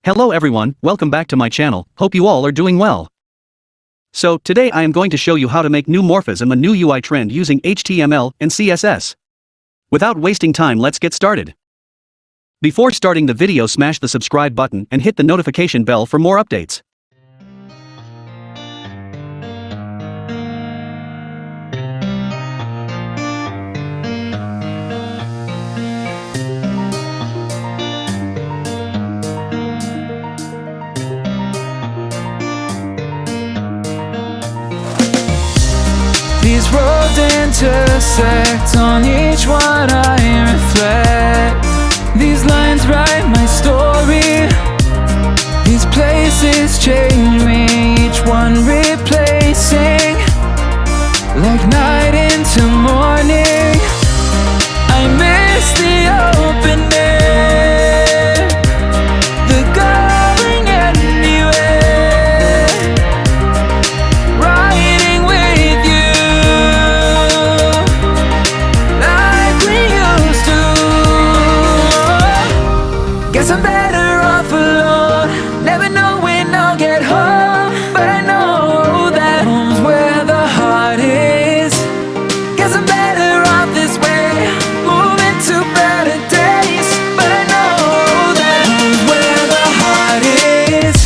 Hello everyone, welcome back to my channel, hope you all are doing well. So, today I am going to show you how to make Neumorphism a new UI trend using HTML and CSS. Without wasting time, let's get started. Before starting the video, smash the subscribe button and hit the notification bell for more updates. These roads intersect, on each one I reflect. These lines write my story. These places change me, each one replacing. Like night into morning, I miss the open air, the going anywhere, riding with you like we used to. Guess I'm better off alone, never know when I'll get home, but I know that home's where the heart is. Guess I'm better off this way, moving to better days, but I know that home's where the heart is.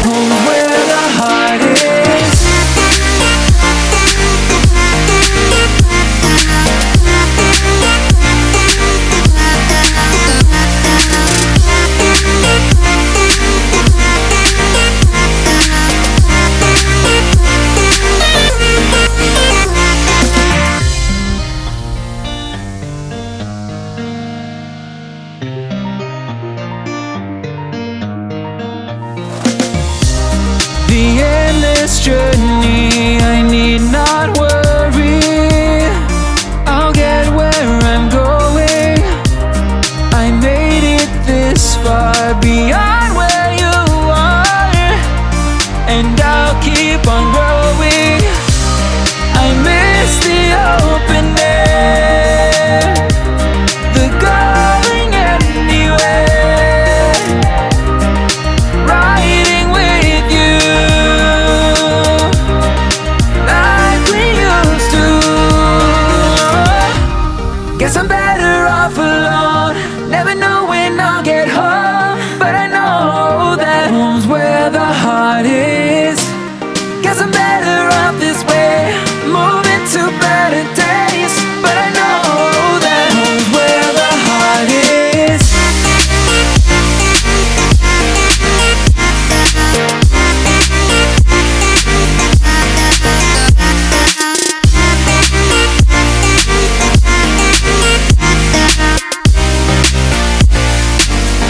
Home's where the heart is. The endless journey, I need not worry, I'll get where I'm going. I made it this far, beyond where you are, and I'll keep on growing. I miss the open air, the going anywhere, riding with you like we used to. Guess I'm better off alone, never know when I'll get home, but I know that home's where the heart is. Guess I'm better off this way, moving to better days, but I know that home's where the heart is.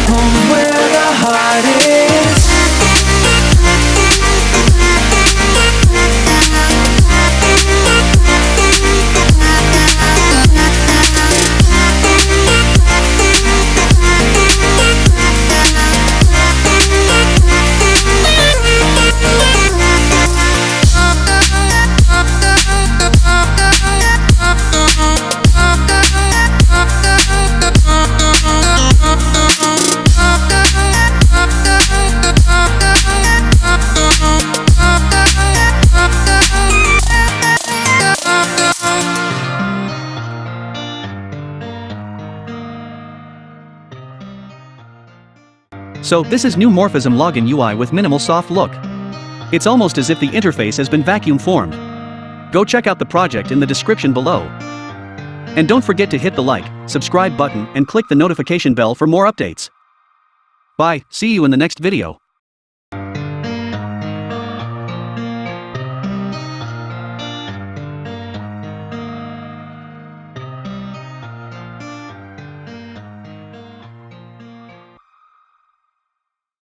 Home's where the heart is. So, this is Neumorphism login UI with minimal soft look. It's almost as if the interface has been vacuum formed. Go check out the project in the description below. And don't forget to hit the like, subscribe button and click the notification bell for more updates. Bye, see you in the next video.